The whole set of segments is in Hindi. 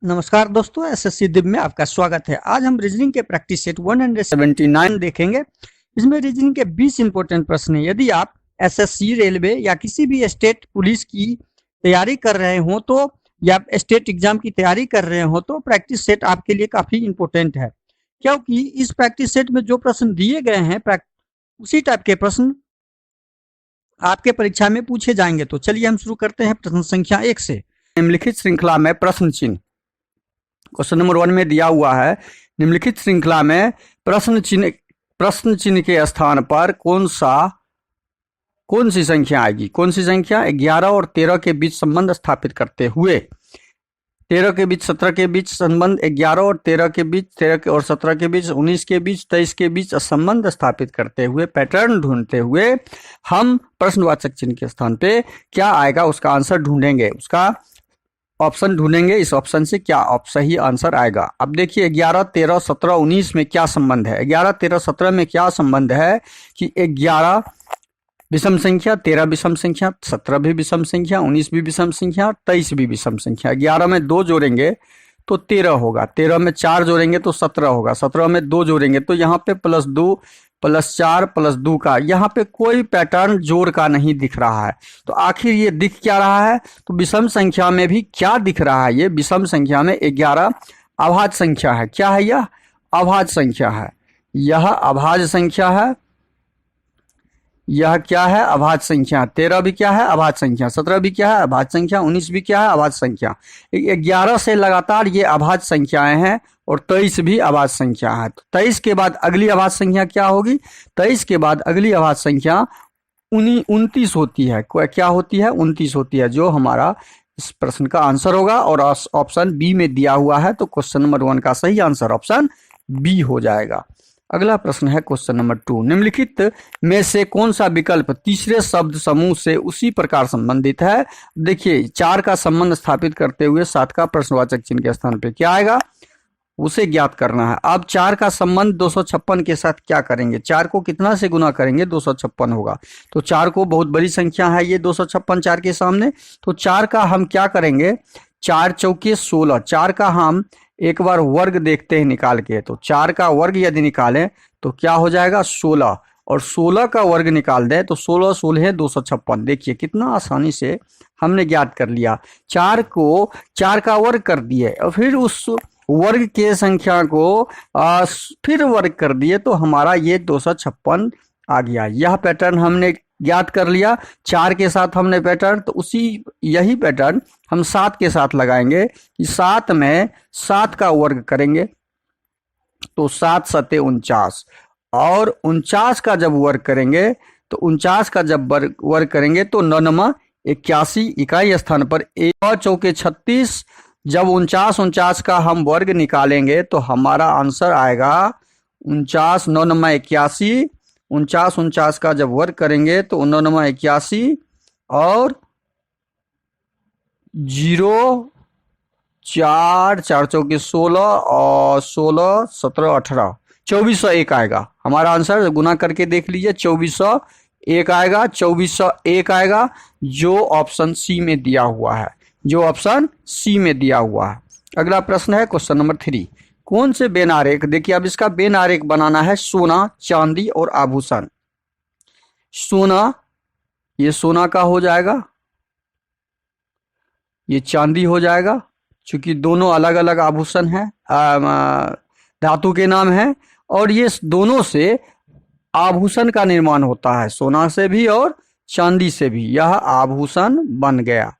नमस्कार दोस्तों, एसएससी दिव में आपका स्वागत है। आज हम रीजनिंग के प्रैक्टिस सेट 179 देखेंगे। इसमें रीजनिंग के 20 इंपॉर्टेंट प्रश्न हैं। यदि आप एसएससी, रेलवे या किसी भी स्टेट पुलिस की तैयारी कर रहे हो तो या स्टेट एग्जाम की तैयारी कर रहे हो तो प्रैक्टिस सेट आपके लिए काफ़ी इंपॉर्टेंट है, क्योंकि इस प्रैक्टिस सेट में जो प्रश्न दिए गए हैं उसी टाइप के प्रश्न आपके परीक्षा में पूछे जाएंगे। तो चलिए हम शुरू करते हैं प्रश्न संख्या 1 से। निम्नलिखित श्रृंखला में प्रश्न चिन्ह, क्वेश्चन नंबर 1 में दिया हुआ है, निम्नलिखित श्रृंखला में प्रश्न चिन्ह के स्थान पर कौन सी संख्या आएगी। कौन सी संख्या? 11 और 13 के बीच संबंध स्थापित करते हुए, 13 के बीच 17 के बीच संबंध, 11 और 13 के बीच, 13 और 17 के बीच, 19 के बीच, 23 के बीच संबंध स्थापित करते हुए, पैटर्न ढूंढते हुए हम प्रश्नवाचक चिन्ह के स्थान पे क्या आएगा उसका आंसर ढूंढेंगे, उसका ऑप्शन ढूंढेंगे। इस ऑप्शन से क्या सही आंसर आएगा। अब देखिए 11, 13, 17, 19 में क्या संबंध है। 11, 13, 17 में क्या संबंध है कि 11 विषम संख्या, 13 विषम संख्या, 17 भी विषम संख्या, 19 भी विषम संख्या, 23 भी विषम संख्या। 11 में 2 जोड़ेंगे तो 13 होगा, 13 में 4 जोड़ेंगे तो 17 होगा, 17 में 2 जोड़ेंगे तो यहाँ पे +2 +4 +2 का यहाँ पे कोई पैटर्न जोड़ का नहीं दिख रहा है। तो आखिर ये दिख क्या रहा है? तो विषम संख्या में भी क्या दिख रहा है? ये विषम संख्या में 11 अभाज्य संख्या है। क्या है यह? अभाज्य संख्या है। यह अभाज्य संख्या है। यह क्या है? अभाज्य संख्या। 13 भी क्या है? अभाज्य संख्या। 17 भी क्या है? अभाज्य संख्या। 19 भी क्या है? अभाज्य संख्या। 11 से लगातार ये अभाज्य संख्याएं हैं और 23 भी अभाज्य संख्या है। तो 23 के बाद अगली अभाज्य संख्या क्या होगी? 23 के बाद अगली अभाज्य संख्या 29 होती है। क्या होती है? 29 होती है, जो हमारा इस प्रश्न का आंसर होगा। और ऑप्शन बी में दिया हुआ है, तो क्वेश्चन नंबर 1 का सही आंसर ऑप्शन बी हो जाएगा। अगला प्रश्न है क्वेश्चन नंबर 2, निम्नलिखित में से कौन सा विकल्प तीसरे शब्द समूह से उसी प्रकार संबंधित है। देखिए 4 का संबंध स्थापित करते हुए 7 का प्रश्नवाचक चिन्ह के स्थान पे क्या आएगा उसे ज्ञात करना है। अब 4 का संबंध 256 के साथ क्या करेंगे? 4 को कितना से गुना करेंगे? 256 होगा। तो 4 को बहुत बड़ी संख्या है ये 256 4 के सामने। तो 4 का हम क्या करेंगे? 4 चौके 16। 4 का हम एक बार वर्ग देखते हैं निकाल के। तो 4 का वर्ग यदि निकालें तो क्या हो जाएगा? 16। और 16 का वर्ग निकाल दें तो 16 16 256। देखिए कितना आसानी से हमने ज्ञात कर लिया। 4 को 4 का वर्ग कर दिए और फिर उस वर्ग के संख्या को फिर वर्ग कर दिए तो हमारा ये 256 आ गया। यह पैटर्न हमने ज्ञात कर लिया। 4 के साथ हमने पैटर्न, तो यही पैटर्न हम 7 के साथ लगाएंगे कि 7 में 7 का वर्ग करेंगे तो 7 7 49। और 49 का जब वर्ग करेंगे तो 49 का जब वर्ग करेंगे तो 9 81 इकाई स्थान पर 1 चौके 36। जब 49 का हम वर्ग निकालेंगे तो हमारा आंसर आएगा 49 9 81। 49 का जब वर्ग करेंगे तो 9 81 और 0 4 4 चौके 16 और 16 17 18 2401 आएगा हमारा आंसर। गुना करके देख लीजिए 2401 आएगा, 2401 आएगा, जो ऑप्शन सी में दिया हुआ है, जो ऑप्शन सी में दिया हुआ है। अगला प्रश्न है क्वेश्चन नंबर 3, कौन से बेन आरेख, देखिए अब इसका बेन आरेख बनाना है सोना, चांदी और आभूषण। सोना, ये सोना का हो जाएगा, ये चांदी हो जाएगा, क्योंकि दोनों अलग अलग आभूषण हैं, धातु के नाम हैं, और ये दोनों से आभूषण का निर्माण होता है, सोना से भी और चांदी से भी। यह आभूषण बन गया।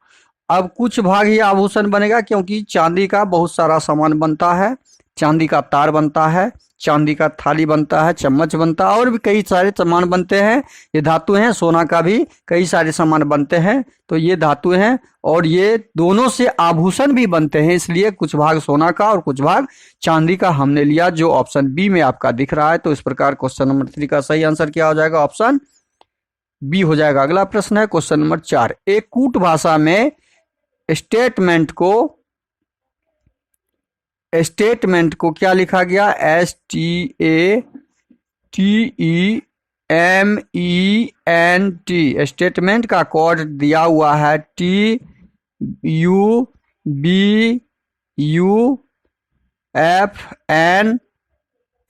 अब कुछ भाग ही आभूषण बनेगा, क्योंकि चांदी का बहुत सारा सामान बनता है, चांदी का तार बनता है, चांदी का थाली बनता है, चम्मच बनता है, और भी कई सारे सामान बनते हैं। ये धातु हैं। सोना का भी कई सारे सामान बनते हैं, तो ये धातु हैं, और ये दोनों से आभूषण भी बनते हैं। इसलिए कुछ भाग सोना का और कुछ भाग चांदी का हमने लिया, जो ऑप्शन बी में आपका दिख रहा है। तो इस प्रकार क्वेश्चन नंबर 3 का सही आंसर क्या हो जाएगा? ऑप्शन बी हो जाएगा। अगला प्रश्न है क्वेश्चन नंबर 4, एक कूट भाषा में स्टेटमेंट को क्या लिखा गया? STATEMENT। स्टेटमेंट का कोड दिया हुआ है TUBE U F N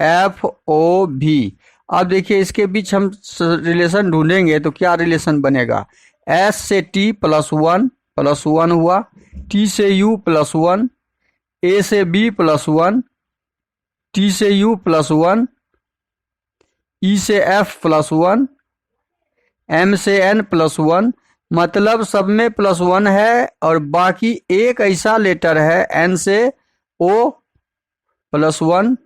F O V। अब देखिए इसके बीच हम रिलेशन ढूंढेंगे तो क्या रिलेशन बनेगा। S से T प्लस वन हुआ, T से U प्लस वन, A से B प्लस वन, T से U प्लस वन, E से F प्लस वन, M से N प्लस वन। मतलब सब में प्लस वन है और बाकी एक ऐसा लेटर है N से O प्लस वन,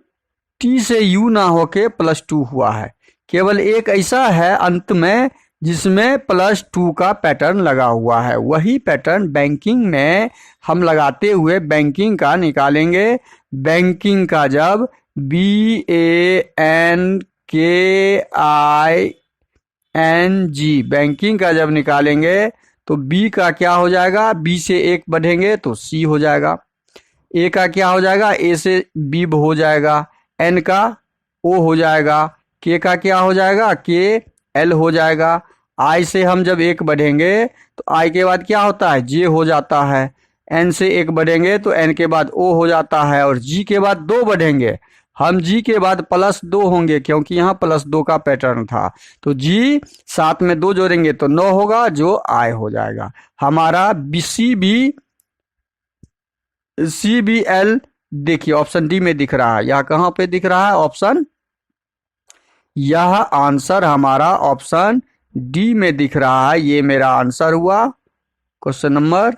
T से U ना होके प्लस टू हुआ है। केवल एक ऐसा है अंत में जिसमें प्लस टू का पैटर्न लगा हुआ है। वही पैटर्न बैंकिंग में हम लगाते हुए बैंकिंग का निकालेंगे। बैंकिंग का जब BANKING बैंकिंग का जब निकालेंगे तो B का क्या हो जाएगा, B से एक बढ़ेंगे तो C हो जाएगा। A का क्या हो जाएगा, A से B हो जाएगा। N का O हो जाएगा। K का क्या हो जाएगा, K L हो जाएगा। I से हम जब एक बढ़ेंगे तो I के बाद क्या होता है, J हो जाता है। N से एक बढ़ेंगे तो N के बाद O हो जाता है और G के बाद दो बढ़ेंगे हम, G के बाद प्लस दो होंगे क्योंकि यहाँ प्लस दो का पैटर्न था। तो G साथ में दो जोड़ेंगे तो 9 होगा जो I हो जाएगा। हमारा CBL देखिए ऑप्शन डी में दिख रहा है। यह कहाँ पे दिख रहा है, ऑप्शन, यह आंसर हमारा ऑप्शन डी में दिख रहा है। ये मेरा आंसर हुआ क्वेश्चन नंबर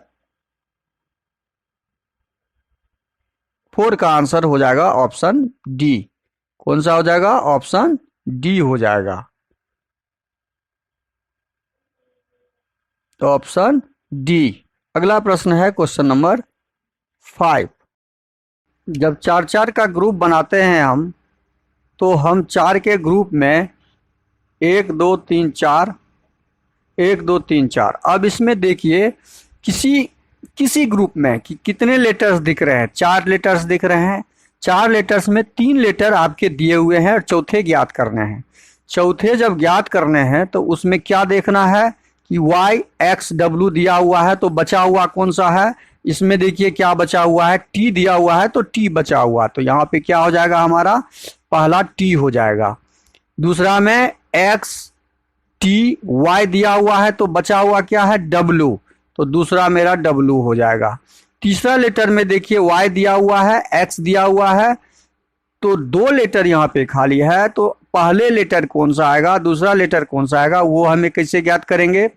4 का आंसर हो जाएगा ऑप्शन डी। कौन सा हो जाएगा, ऑप्शन डी हो जाएगा। तो ऑप्शन डी। अगला प्रश्न है क्वेश्चन नंबर 5। जब 4-4 का ग्रुप बनाते हैं हम तो हम 4 के ग्रुप में 1 2 3 4 1 2 3 4। अब इसमें देखिए किसी ग्रुप में कितने लेटर्स दिख रहे हैं, 4 लेटर्स दिख रहे हैं। 4 लेटर्स में 3 लेटर आपके दिए हुए हैं और चौथे ज्ञात करने हैं। चौथे जब ज्ञात करने हैं तो उसमें क्या देखना है कि Y X W दिया हुआ है तो बचा हुआ कौन सा है। इसमें देखिए क्या बचा हुआ है, T दिया हुआ है तो T बचा हुआ, तो यहाँ पे क्या हो जाएगा, हमारा पहला T हो जाएगा। दूसरा में X T Y दिया हुआ है तो बचा हुआ क्या है, W, तो दूसरा मेरा W हो जाएगा। तीसरा लेटर में देखिए Y दिया हुआ है, X दिया हुआ है, तो 2 लेटर यहाँ पे खाली है, तो पहले लेटर कौन सा आएगा, दूसरा लेटर कौन सा आएगा, वो हमें कैसे ज्ञात करेंगे।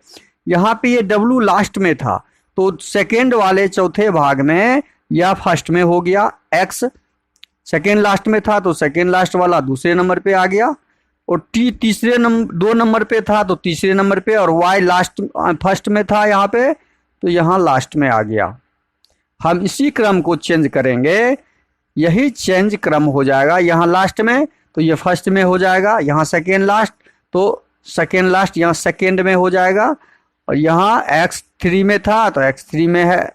यहाँ पे ये W लास्ट में था तो सेकेंड वाले चौथे भाग में या फर्स्ट में हो गया। X सेकेंड लास्ट में था तो सेकेंड लास्ट वाला दूसरे नंबर पे आ गया, और T तीसरे 2 नंबर पे था तो तीसरे नंबर पे, और Y लास्ट फर्स्ट में था यहाँ पे तो यहाँ लास्ट में आ गया। हम इसी क्रम को चेंज करेंगे, यही चेंज क्रम हो जाएगा। यहाँ लास्ट में तो ये फर्स्ट में हो जाएगा, यहाँ सेकेंड लास्ट तो सेकेंड लास्ट यहाँ सेकेंड में हो जाएगा, और यहाँ X3 में था तो X3 में है,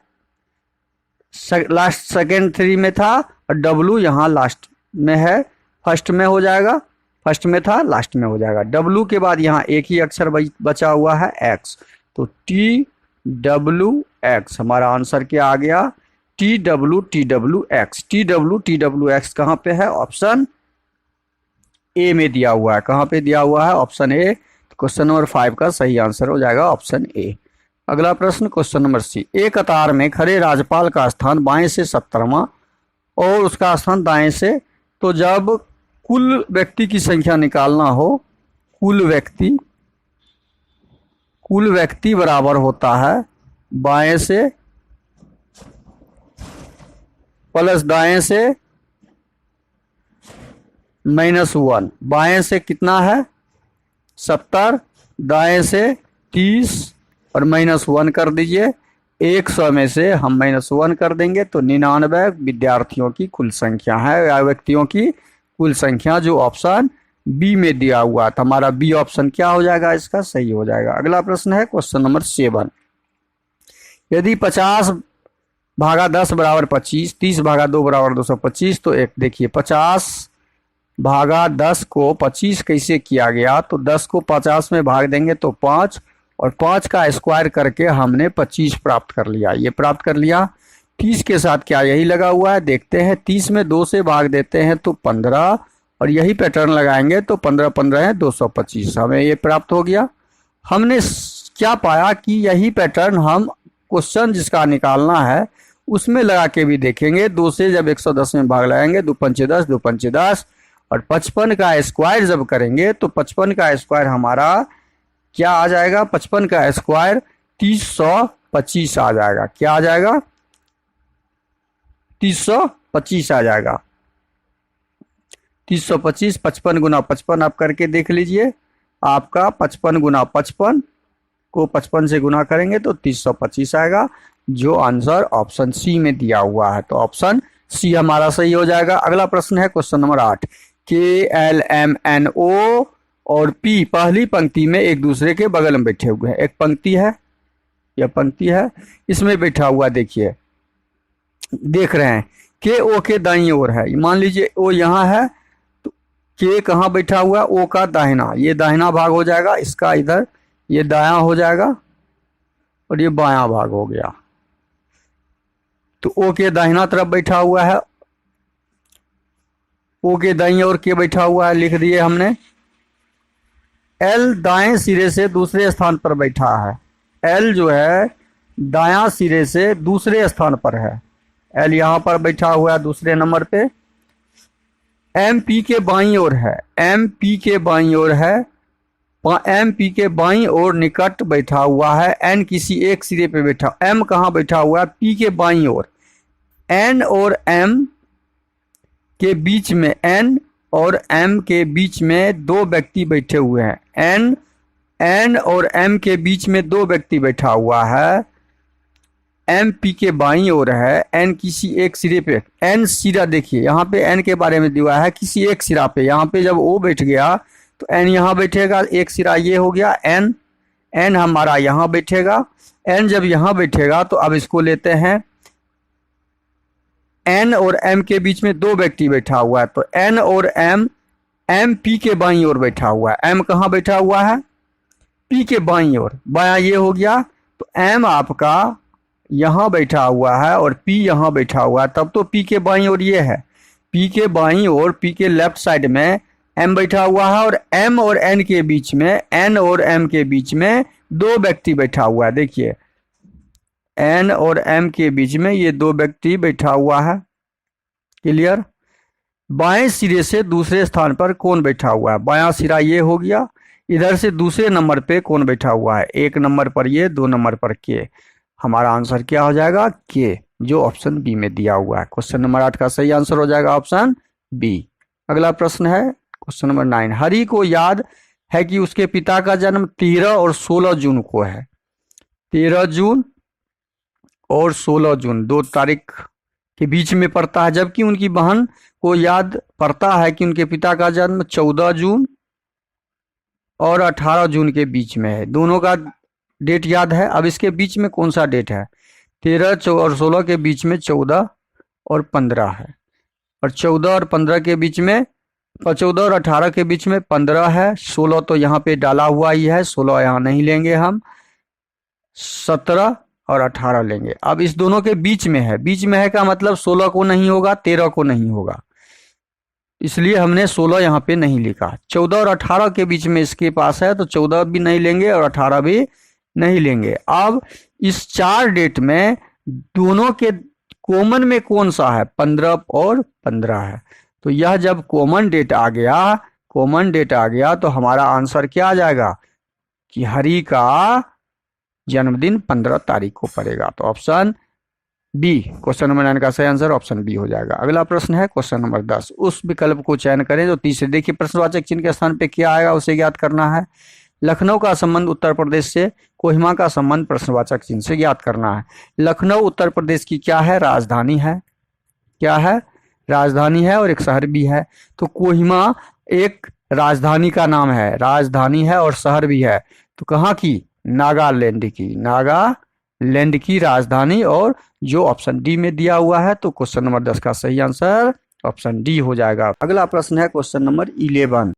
लास्ट सेकेंड 3 में था, और W यहाँ लास्ट में है, फर्स्ट में हो जाएगा, फर्स्ट में था लास्ट में हो जाएगा। W के बाद यहाँ एक ही अक्षर बचा हुआ है X, तो TWX हमारा आंसर क्या आ गया, TWX। TWX कहाँ पे है, ऑप्शन ए में दिया हुआ है। कहाँ पे दिया हुआ है, ऑप्शन ए। क्वेश्चन नंबर 5 का सही आंसर हो जाएगा ऑप्शन ए। अगला प्रश्न क्वेश्चन नंबर सी। एक कतार में खड़े राज्यपाल का स्थान बाएं से 70वां और उसका स्थान दाएं से, तो जब कुल व्यक्ति की संख्या निकालना हो, कुल व्यक्ति बराबर होता है बाएं से प्लस दाएं से -1। बाएं से कितना है 70, दाएं से 30 और -1 कर दीजिए। 100 में से हम -1 कर देंगे तो 99 विद्यार्थियों की कुल संख्या है या व्यक्तियों की कुल संख्या, जो ऑप्शन बी में दिया हुआ था। हमारा बी ऑप्शन क्या हो जाएगा, इसका सही हो जाएगा। अगला प्रश्न है क्वेश्चन नंबर 7। यदि 50 भागा 10 बराबर 25, 30 भागा 2 बराबर 225, तो एक देखिए 50 भागा 10 को 25 कैसे किया गया, तो 10 को 50 में भाग देंगे तो 5, और 5 का स्क्वायर करके हमने 25 प्राप्त कर लिया। ये प्राप्त कर लिया। 30 के साथ क्या यही लगा हुआ है, देखते हैं। 30 में 2 से भाग देते हैं तो 15, और यही पैटर्न लगाएंगे तो 15 15 है 225, हमें ये प्राप्त हो गया। हमने क्या पाया कि यही पैटर्न हम क्वेश्चन जिसका निकालना है उसमें लगा के भी देखेंगे। 2 से जब 110 में भाग लगाएंगे 2 पंचे 10, 2 पंचे 10, और 55 का स्क्वायर जब करेंगे तो 55 का स्क्वायर हमारा क्या आ जाएगा, 55 का स्क्वायर 325 आ जाएगा। क्या आ जाएगा, 325 आ जाएगा। 325, 55 गुना 55 आप करके देख लीजिए। आपका 55 गुना 55 को 55 से गुना करेंगे तो 325 आएगा, जो आंसर ऑप्शन सी में दिया हुआ है। तो ऑप्शन सी हमारा सही हो जाएगा। अगला प्रश्न है क्वेश्चन नंबर 8। KLMNO और P पहली पंक्ति में एक दूसरे के बगल में बैठे हुए हैं। एक पंक्ति है, यह पंक्ति है, इसमें बैठा हुआ देखिए, देख रहे हैं। KO के दाईं ओर है, मान लीजिए O यहाँ है तो K कहाँ बैठा हुआ है, O का दाहिना, ये दाहिना भाग हो जाएगा, इसका इधर ये दायां हो जाएगा और ये बायां भाग हो गया। तो O के दाहिना तरफ बैठा हुआ है, O के दाईं ओर K बैठा हुआ है, लिख दिए हमने। L दाएं सिरे से दूसरे स्थान पर बैठा है, L जो है दायां सिरे से दूसरे स्थान पर है, L यहाँ पर बैठा हुआ है दूसरे नंबर पे। MP के बाईं ओर है, MP के बाईं ओर है, MP के बाईं ओर निकट बैठा हुआ है, N किसी एक सिरे पे बैठा, M कहाँ बैठा हुआ है, P के बाईं ओर। N और M के बीच में, N और M के बीच में दो व्यक्ति बैठे हुए हैं। N और M के बीच में दो व्यक्ति बैठा हुआ है, M P के बाईं ओर है, N किसी एक सिरे पे, N सिरा देखिए यहाँ पे N के बारे में दिया है किसी एक सिरा पे, यहाँ पे जब O बैठ गया तो N यहाँ बैठेगा, एक सिरा ये हो गया N हमारा यहाँ बैठेगा। N जब यहाँ बैठेगा तो अब इसको लेते हैं, N और M के बीच में दो व्यक्ति बैठा हुआ है, तो N और M P के बाईं ओर बैठा हुआ है। M कहाँ बैठा हुआ है, P के बाईं ओर, बायां ये हो गया, तो M आपका यहाँ बैठा हुआ है और P यहाँ बैठा हुआ है, तब तो P के बाईं ओर ये है, P के बाईं ओर, P के लेफ्ट साइड में M बैठा हुआ है, और M और N के बीच में, N और M के बीच में दो व्यक्ति बैठा हुआ है। देखिए N और M के बीच में ये दो व्यक्ति बैठा हुआ है, क्लियर। बाएं सिरे से दूसरे स्थान पर कौन बैठा हुआ है, बायां सिरा ये हो गया, इधर से दूसरे नंबर पे कौन बैठा हुआ है, एक नंबर पर ये, दो नंबर पर के। हमारा आंसर क्या हो जाएगा, के, जो ऑप्शन बी में दिया हुआ है। क्वेश्चन नंबर 8 का सही आंसर हो जाएगा ऑप्शन बी। अगला प्रश्न है क्वेश्चन नंबर 9। हरि को याद है कि उसके पिता का जन्म 13 और 16 जून को है। 13 जून और 16 जून 2 तारीख के बीच में पड़ता है, जबकि उनकी बहन को याद पड़ता है कि उनके पिता का जन्म 14 जून और 18 जून के बीच में है। दोनों का डेट याद है, अब इसके बीच में कौन सा डेट है, 13 और 16 के बीच में 14 और 15 है, और 14 और 15 के बीच में, 14 और 18 के बीच में 15 है, 16 तो यहाँ पे डाला हुआ ही है, 16 यहाँ नहीं लेंगे हम, 17 और 18 लेंगे। अब इस दोनों के बीच में है, बीच में है का मतलब 16 को नहीं होगा, 13 को नहीं होगा, इसलिए हमने 16 यहाँ पे नहीं लिखा। 14 और 18 के बीच में इसके पास है, तो 14 भी नहीं लेंगे और 18 भी नहीं लेंगे। अब इस 4 डेट में दोनों के कॉमन में कौन सा है, 15 और 15 है, तो यह जब कॉमन डेट आ गया तो हमारा आंसर क्या आ जाएगा कि हरि का जन्मदिन 15 तारीख को पड़ेगा। तो ऑप्शन बी, क्वेश्चन नंबर 9 का सही आंसर ऑप्शन बी हो जाएगा। अगला प्रश्न है क्वेश्चन नंबर 10। उस विकल्प को चयन करें जो तीसरे, देखिए प्रश्नवाचक चिन्ह के स्थान पे क्या आएगा उसे ज्ञात करना है। लखनऊ का संबंध उत्तर प्रदेश से, कोहिमा का संबंध प्रश्नवाचक चिन्ह से ज्ञात करना है। लखनऊ उत्तर प्रदेश की क्या है, राजधानी है, क्या है, राजधानी है और एक शहर भी है। तो कोहिमा एक राजधानी का नाम है, राजधानी है और शहर भी है, तो कहाँ की, नागालैंड की, नागालैंड की राजधानी, और जो ऑप्शन डी में दिया हुआ है। तो क्वेश्चन नंबर 10 का सही आंसर ऑप्शन डी हो जाएगा। अगला प्रश्न है क्वेश्चन नंबर 11।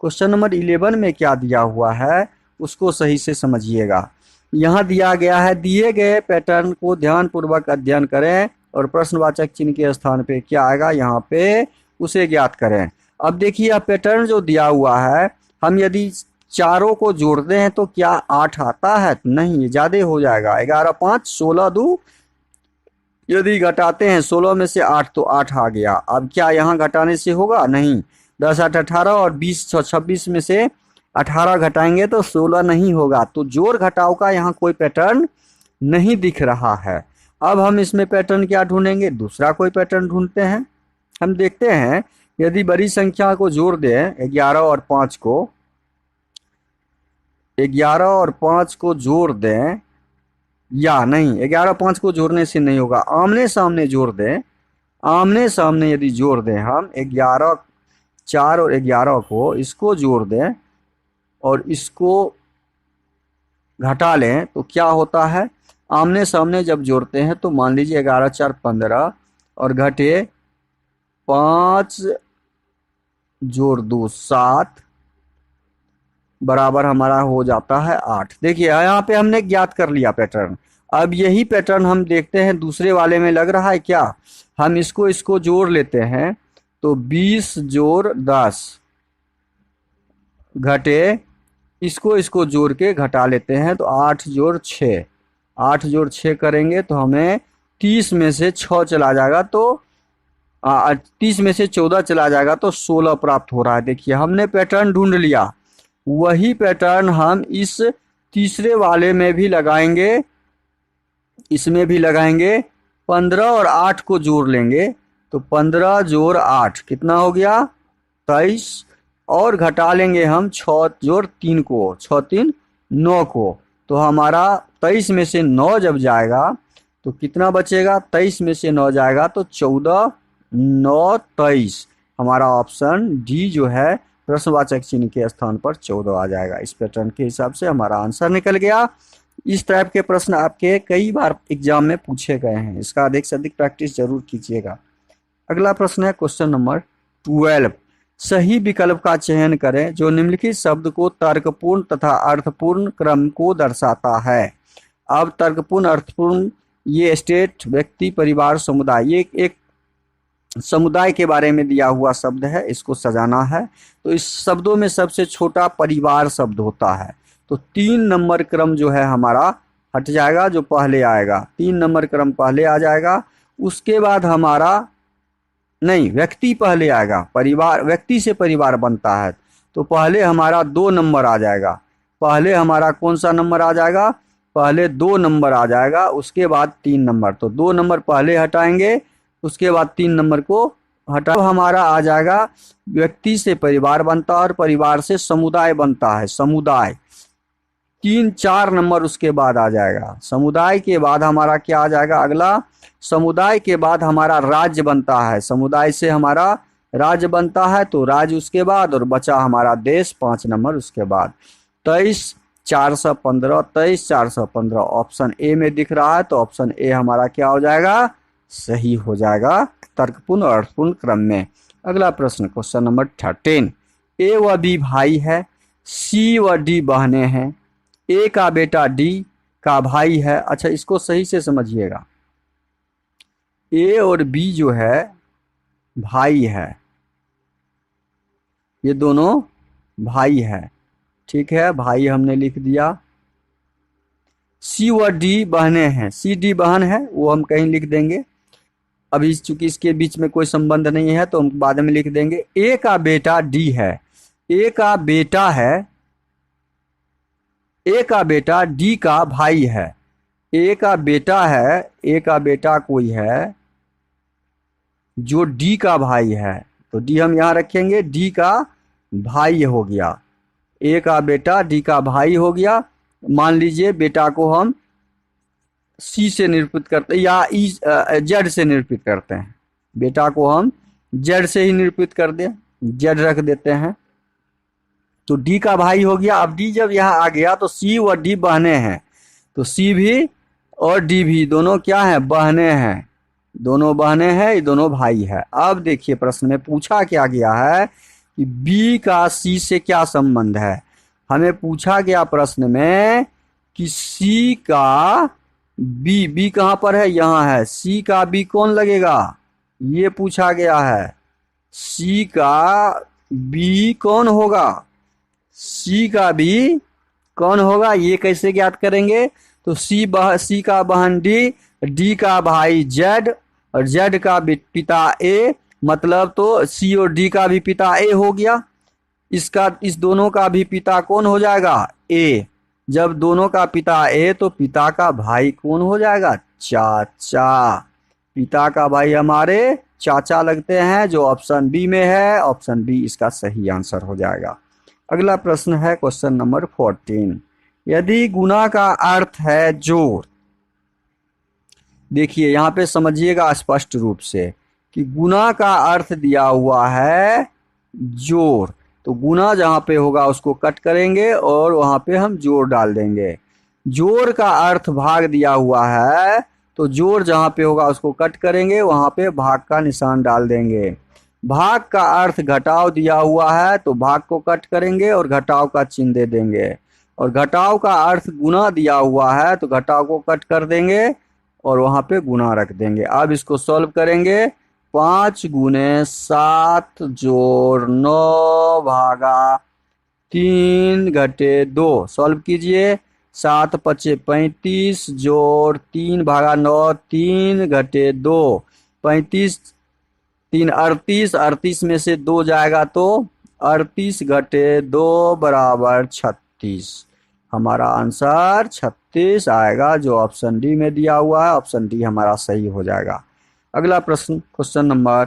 क्वेश्चन नंबर 11 में क्या दिया हुआ है उसको सही से समझिएगा। यहाँ दिया गया है, दिए गए पैटर्न को ध्यानपूर्वक अध्ययन करें और प्रश्नवाचक चिन्ह के स्थान पे क्या आएगा यहाँ पे उसे ज्ञात करें। अब देखिए यह पैटर्न जो दिया हुआ है, हम यदि चारों को जोड़ते हैं तो क्या 8 आता है? नहीं, ये ज्यादा हो जाएगा। 11 5 16 2, यदि घटाते हैं 16 में से 8 तो 8 आ गया। अब क्या यहाँ घटाने से होगा? नहीं। 10 8 18 और 20 26 में से 18 घटाएंगे तो 16 नहीं होगा। तो जोड़ घटाव का यहाँ कोई पैटर्न नहीं दिख रहा है। अब हम इसमें पैटर्न क्या ढूंढेंगे? दूसरा कोई पैटर्न ढूंढते हैं। हम देखते हैं यदि बड़ी संख्या को जोड़ दें 11 और 5 को, 11 और 5 को जोड़ दें, या नहीं 11 5 को जोड़ने से नहीं होगा, आमने सामने जोड़ दें। आमने सामने यदि जोड़ दें हम 11 4 और 11 को, इसको जोड़ दें और इसको घटा लें तो क्या होता है? आमने सामने जब जोड़ते हैं तो मान लीजिए 11 4 15 और घटे 5 जोड़ 2 7 बराबर हमारा हो जाता है 8। देखिए यहाँ पे हमने ज्ञात कर लिया पैटर्न। अब यही पैटर्न हम देखते हैं दूसरे वाले में लग रहा है क्या? हम इसको जोड़ लेते हैं तो 20 जोड़ 10 घटे, इसको जोड़ के घटा लेते हैं तो 8 जोड़ 6, 8 जोड़ 6 करेंगे तो हमें 30 में से 6 चला जाएगा तो 30 में से 14 चला जाएगा तो 16 प्राप्त हो रहा है। देखिए हमने पैटर्न ढूंढ लिया। वही पैटर्न हम इस तीसरे वाले में भी लगाएंगे, इसमें भी लगाएंगे। 15 और 8 को जोड़ लेंगे तो 15 जोड़ 8 कितना हो गया? 23, और घटा लेंगे हम 6 जोड़ 3 को, 6 3 9 को, तो हमारा 23 में से 9 जब जाएगा तो कितना बचेगा? 23 में से 9 जाएगा तो 14 9 23। हमारा ऑप्शन डी जो है प्रश्नवाचक चिन्ह के स्थान पर 14 आ जाएगा। इस पैटर्न के हिसाब से हमारा आंसर निकल गया। इस टाइप के प्रश्न आपके कई बार एग्जाम में पूछे गए हैं, इसका अधिक से अधिक प्रैक्टिस जरूर कीजिएगा। अगला प्रश्न है क्वेश्चन नंबर 12। सही विकल्प का चयन करें जो निम्नलिखित शब्द को तर्कपूर्ण तथा अर्थपूर्ण क्रम को दर्शाता है। अब तर्कपूर्ण, अर्थपूर्ण, ये स्टेट, व्यक्ति, परिवार, समुदाय, ये एक समुदाय के बारे में दिया हुआ शब्द है, इसको सजाना है। तो इस शब्दों में सबसे छोटा परिवार शब्द होता है, तो 3 नंबर क्रम जो है हमारा हट जाएगा, जो पहले आएगा 3 नंबर क्रम पहले आ जाएगा। उसके बाद हमारा नहीं, व्यक्ति पहले आएगा, परिवार, व्यक्ति से परिवार बनता है तो पहले हमारा 2 नंबर आ जाएगा। पहले हमारा कौन सा नंबर आ जाएगा? पहले 2 नंबर आ जाएगा, उसके बाद 3 नंबर। तो 2 नंबर पहले हटाएंगे, उसके बाद 3 नंबर को हटा, तो हमारा आ जाएगा व्यक्ति से परिवार बनता है और परिवार से समुदाय बनता है, समुदाय। 3 4 नंबर उसके बाद आ जाएगा। समुदाय के बाद हमारा क्या आ जाएगा? अगला समुदाय के बाद हमारा राज्य बनता है, समुदाय से हमारा राज्य बनता है तो राज्य उसके बाद, और बचा हमारा देश 5 नंबर उसके बाद। 23 415, 23 415 ऑप्शन ए में दिख रहा है, तो ऑप्शन ए हमारा क्या हो जाएगा? सही हो जाएगा तर्कपूर्ण और अर्थपूर्ण क्रम में। अगला प्रश्न क्वेश्चन नंबर 13। ए व बी भाई है, सी व डी बहनें हैं, ए का बेटा डी का भाई है। अच्छा, इसको सही से समझिएगा। ए और बी जो है भाई है, ये दोनों भाई है, ठीक है, भाई हमने लिख दिया। सी व डी बहनें हैं, सी डी बहन है, वो हम कहीं लिख देंगे। अभी चूंकि इसके बीच में कोई संबंध नहीं है तो हम बाद में लिख देंगे। ए का बेटा डी है, ए का बेटा है, ए का बेटा डी का भाई है। ए का बेटा है, ए का बेटा कोई है जो डी का भाई है, तो डी हम यहाँ रखेंगे, डी का भाई हो गया। ए का बेटा डी का भाई हो गया। मान लीजिए बेटा को हम सी से निरूपित करते हैं या जेड से निरूपित करते हैं, बेटा को हम जेड से ही निरूपित कर दें, जेड रख देते हैं, तो डी का भाई हो गया। अब डी जब यहाँ आ गया तो सी व डी बहने हैं, तो सी भी और डी भी दोनों क्या हैं? बहने हैं, दोनों बहने हैं, ये दोनों भाई है। अब देखिए प्रश्न में पूछा क्या गया है कि बी का सी से क्या संबंध है। हमें पूछा गया प्रश्न में कि सी का बी, बी कहाँ पर है, यहाँ है, सी का बी कौन लगेगा, ये पूछा गया है। सी का बी कौन होगा, सी का बी कौन होगा, ये कैसे ज्ञात करेंगे। तो सी का बहन डी, डी का भाई जेड, और जेड का पिता ए, मतलब तो सी और डी का भी पिता ए हो गया। इस दोनों का भी पिता कौन हो जाएगा, ए। जब दोनों का पिता ए तो पिता का भाई कौन हो जाएगा, चाचा। पिता का भाई हमारे चाचा लगते हैं, जो ऑप्शन बी में है। ऑप्शन बी इसका सही आंसर हो जाएगा। अगला प्रश्न है क्वेश्चन नंबर 14। यदि गुना का अर्थ है जोड़, देखिए यहां पे समझिएगा स्पष्ट रूप से कि गुना का अर्थ दिया हुआ है जोड़, तो गुना जहां पे होगा उसको कट करेंगे और वहां पे हम जोड़ डाल देंगे। जोड़ का अर्थ भाग दिया हुआ है, तो जोड़ जहां पे होगा उसको कट करेंगे, वहां पे भाग का निशान डाल देंगे। भाग का अर्थ घटाव दिया हुआ है, तो भाग को कट करेंगे और घटाव का चिन्ह दे देंगे। और घटाव का अर्थ गुना दिया हुआ है, तो घटाव को कट कर देंगे और वहां पे गुना रख देंगे। अब इसको सॉल्व करेंगे। 5 गुने 7 जोड़ 9 भागा 3 घटे 2, सॉल्व कीजिए। 7 पचे 35 जोड़ 3 भागा 9, 3 घटे 2, 35 3 38, 38 में से 2 जाएगा तो 38 घटे 2 बराबर 36। हमारा आंसर 36 आएगा, जो ऑप्शन डी में दिया हुआ है। ऑप्शन डी हमारा सही हो जाएगा। अगला प्रश्न क्वेश्चन नंबर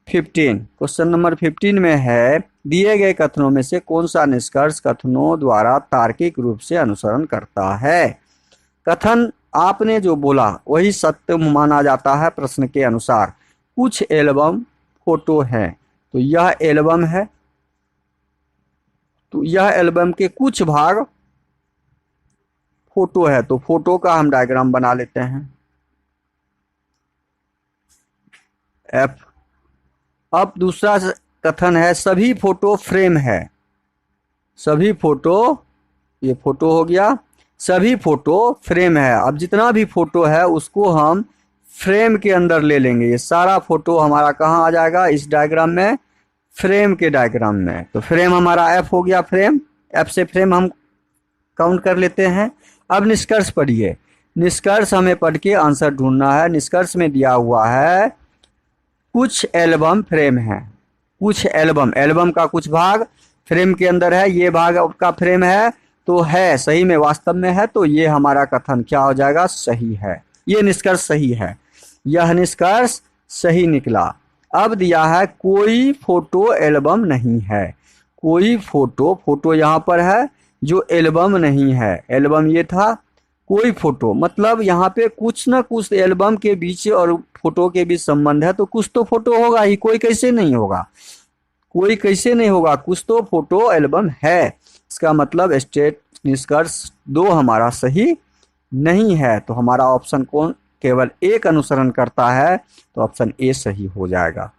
15। क्वेश्चन नंबर 15 में है, दिए गए कथनों में से कौन सा निष्कर्ष कथनों द्वारा तार्किक रूप से अनुसरण करता है। कथन आपने जो बोला वही सत्य माना जाता है प्रश्न के अनुसार। कुछ एल्बम फोटो हैं, तो यह एल्बम है, तो यह एल्बम के कुछ भाग फोटो है, तो फोटो का हम डायग्राम बना लेते हैं एफ। अब दूसरा कथन है, सभी फोटो फ्रेम है। सभी फोटो, ये फोटो हो गया, सभी फोटो फ्रेम है। अब जितना भी फोटो है उसको हम फ्रेम के अंदर ले लेंगे। ये सारा फोटो हमारा कहाँ आ जाएगा, इस डायग्राम में, फ्रेम के डायग्राम में। तो फ्रेम हमारा एफ हो गया, फ्रेम, एफ से फ्रेम हम काउंट कर लेते हैं। अब निष्कर्ष पढ़िए। निष्कर्ष हमें पढ़ के आंसर ढूंढना है। निष्कर्ष में दिया हुआ है कुछ एल्बम फ्रेम है। कुछ एल्बम, एल्बम का कुछ भाग फ्रेम के अंदर है, ये भाग का फ्रेम है, तो है, सही में वास्तव में है, तो ये हमारा कथन क्या हो जाएगा, सही है। ये निष्कर्ष सही है, यह निष्कर्ष सही निकला। अब दिया है कोई फोटो एल्बम नहीं है। कोई फोटो, फोटो यहाँ पर है, जो एल्बम नहीं है। एल्बम ये था, कोई फोटो मतलब यहाँ पे कुछ ना कुछ एल्बम के बीच और फोटो के बीच संबंध है, तो कुछ तो फोटो होगा ही, कोई कैसे नहीं होगा, कोई कैसे नहीं होगा, कुछ तो फोटो एल्बम है। इसका मतलब स्टेट निष्कर्ष 2 हमारा सही नहीं है। तो हमारा ऑप्शन कौन केवल एक अनुसरण करता है, तो ऑप्शन ए सही हो जाएगा।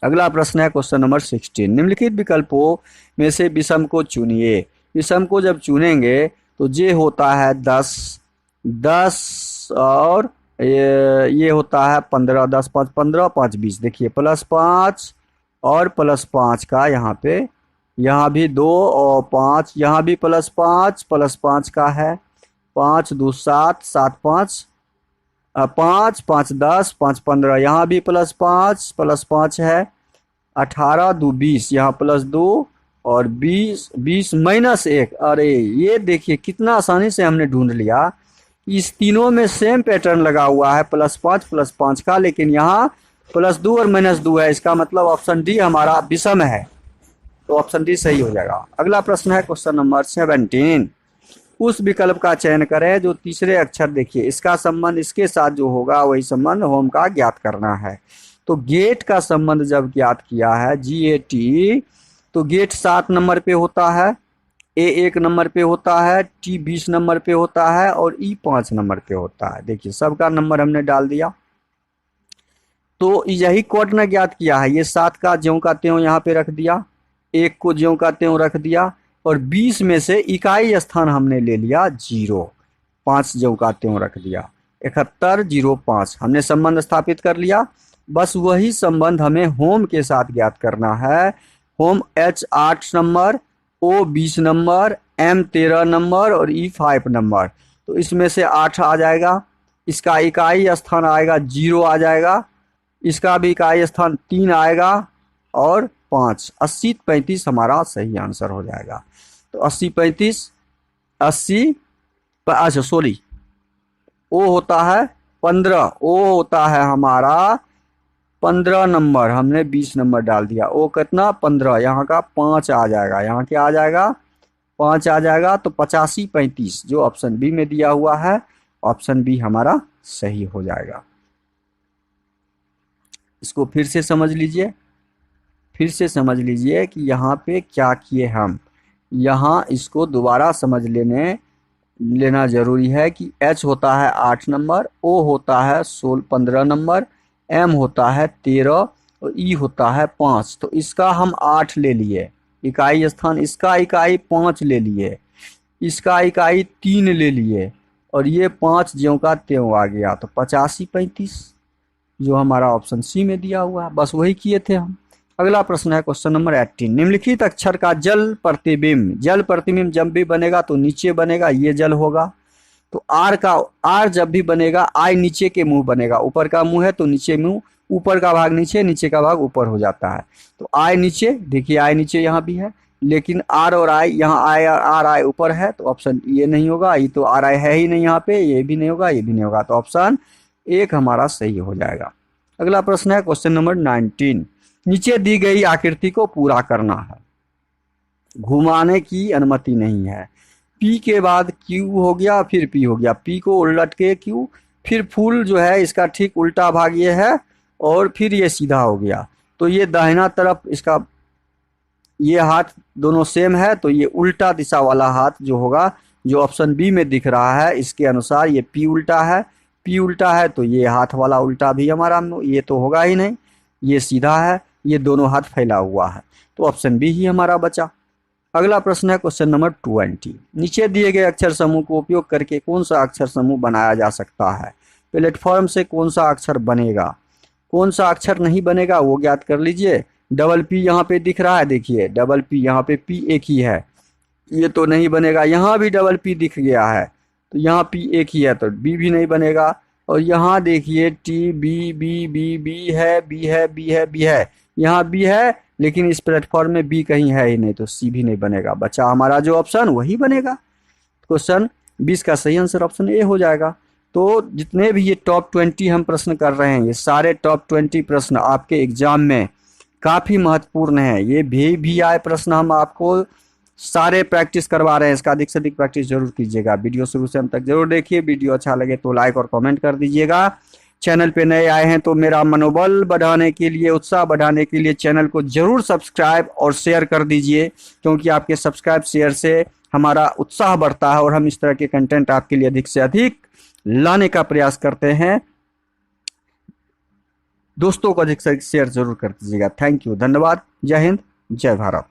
अगला प्रश्न है क्वेश्चन नंबर 16। निम्नलिखित विकल्पों में से विषम को चुनिए। विषम को जब चुनेंगे तो जे होता है 10, 10 और ये होता है 15, 10 5 15 5 20। देखिए +5 और +5 का यहाँ पे, यहाँ भी 2 और 5, यहाँ भी +5 का है। 5 2 7, 7 5 5 5 10, 5 15, यहाँ भी +5 है। 18 2 20, यहाँ +2 और 20 20 -1। अरे ये देखिए कितना आसानी से हमने ढूंढ लिया। इस तीनों में सेम पैटर्न लगा हुआ है, +5 का, लेकिन यहाँ +2 और -2 है। इसका मतलब ऑप्शन डी हमारा विषम है, तो ऑप्शन डी सही हो जाएगा। अगला प्रश्न है क्वेश्चन नंबर 17। उस विकल्प का चयन करें जो तीसरे अक्षर, देखिए इसका संबंध इसके साथ जो होगा वही संबंध होम का ज्ञात करना है। तो गेट का संबंध जब ज्ञात किया है, GAT, तो गेट 7 नंबर पे होता है, A 1 नंबर पे होता है, T 20 नंबर पे होता है और E 5 नंबर पे होता है। देखिए सबका नंबर हमने डाल दिया, तो यही कोड ने ज्ञात किया है। ये 7 का ज्यों का त्यों यहाँ पे रख दिया, 1 को ज्यों का त्यों रख दिया और 20 में से इकाई स्थान हमने ले लिया 0, 5 ज्यों का त्यों रख दिया। 7105 हमने संबंध स्थापित कर लिया। बस वही संबंध हमें होम के साथ ज्ञात करना है। Home H 8 number, O 20 number, M 13 number और E 5 नंबर। तो इसमें से 8 आ जाएगा, इसका इकाई स्थान आएगा 0 आ जाएगा, इसका भी इकाई स्थान 3 आएगा और 5। 80 35 हमारा सही आंसर हो जाएगा। तो 80 35 80, अच्छा सॉरी, ओ होता है 15, ओ होता है हमारा 15 नंबर, हमने 20 नंबर डाल दिया। ओ कितना 15, यहाँ का 5 आ जाएगा, यहाँ क्या आ जाएगा 5 आ जाएगा। तो 85 35 जो ऑप्शन बी में दिया हुआ है, ऑप्शन बी हमारा सही हो जाएगा। इसको फिर से समझ लीजिए, फिर से समझ लीजिए कि यहाँ पे क्या किए हम। यहाँ इसको दोबारा समझ लेना जरूरी है कि H होता है 8 नंबर, O होता है 15 नंबर, M होता है 13 और E होता है 5। तो इसका हम 8 ले लिए इकाई स्थान, इसका इकाई 5 ले लिए, इसका इकाई 3 ले लिए और ये 5 ज्यों का त्यों आ गया। तो 85 35 जो हमारा ऑप्शन सी में दिया हुआ है, बस वही किए थे हम। अगला प्रश्न है क्वेश्चन नंबर 18। निम्नलिखित अक्षर का जल प्रतिबिंब जब भी बनेगा तो नीचे बनेगा, ये जल होगा। तो आर जब भी बनेगा, आई नीचे के मुंह बनेगा, ऊपर का मुंह है तो नीचे मुंह, ऊपर का भाग नीचे, नीचे का भाग ऊपर हो जाता है। तो आई नीचे, देखिए आई नीचे यहाँ भी है, लेकिन आर और आई, यहाँ आई आर आई ऊपर है, तो ऑप्शन ये नहीं होगा। ये तो आर आई है ही नहीं यहाँ पे, ये भी नहीं होगा, ये भी नहीं होगा। तो ऑप्शन 1 हमारा सही हो जाएगा। अगला प्रश्न है क्वेश्चन नंबर 19। नीचे दी गई आकृति को पूरा करना है, घुमाने की अनुमति नहीं है। P के बाद Q हो गया, फिर P हो गया, P को उलट के Q, फिर फूल जो है इसका ठीक उल्टा भाग ये है और फिर ये सीधा हो गया। तो ये दाहिना तरफ इसका ये हाथ दोनों सेम है, तो ये उल्टा दिशा वाला हाथ जो होगा, जो ऑप्शन बी में दिख रहा है, इसके अनुसार ये P उल्टा है। P उल्टा है तो ये हाथ वाला उल्टा भी हमारा, ये तो होगा ही नहीं, ये सीधा है, ये दोनों हाथ फैला हुआ है। तो ऑप्शन बी ही हमारा बचा। अगला प्रश्न है क्वेश्चन नंबर 20। नीचे दिए गए अक्षर समूह को उपयोग करके कौन सा अक्षर समूह बनाया जा सकता है। प्लेटफॉर्म से कौन सा अक्षर बनेगा, कौन सा अक्षर नहीं बनेगा वो ज्ञात कर लीजिए। डबल पी यहाँ पे दिख रहा है, देखिए डबल पी, यहाँ पे पी एक ही है, ये तो नहीं बनेगा। यहाँ भी डबल पी दिख गया है, तो यहाँ पी एक ही है, तो बी भी नहीं बनेगा। और यहाँ देखिए T B B B B है, बी है, बी है, बी है, यहाँ बी है, लेकिन इस प्लेटफॉर्म में बी कहीं है ही नहीं, तो सी भी नहीं बनेगा। बचा हमारा जो ऑप्शन वही बनेगा। क्वेश्चन 20 का सही आंसर ऑप्शन ए हो जाएगा। तो जितने भी ये टॉप 20 हम प्रश्न कर रहे हैं, ये सारे टॉप 20 प्रश्न आपके एग्जाम में काफ़ी महत्वपूर्ण है। ये भी आए प्रश्न हम आपको सारे प्रैक्टिस करवा रहे हैं, इसका अधिक से अधिक प्रैक्टिस जरूर कीजिएगा। वीडियो शुरू से अंत तक जरूर देखिए। वीडियो अच्छा लगे तो लाइक और कमेंट कर दीजिएगा। चैनल पे नए आए हैं तो मेरा मनोबल बढ़ाने के लिए, उत्साह बढ़ाने के लिए चैनल को जरूर सब्सक्राइब और शेयर कर दीजिए, क्योंकि आपके सब्सक्राइब शेयर से हमारा उत्साह बढ़ता है और हम इस तरह के कंटेंट आपके लिए अधिक से अधिक लाने का प्रयास करते हैं। दोस्तों को अधिक से अधिक शेयर जरूर कर दीजिएगा। थैंक यू, धन्यवाद, जय हिंद, जय भारत।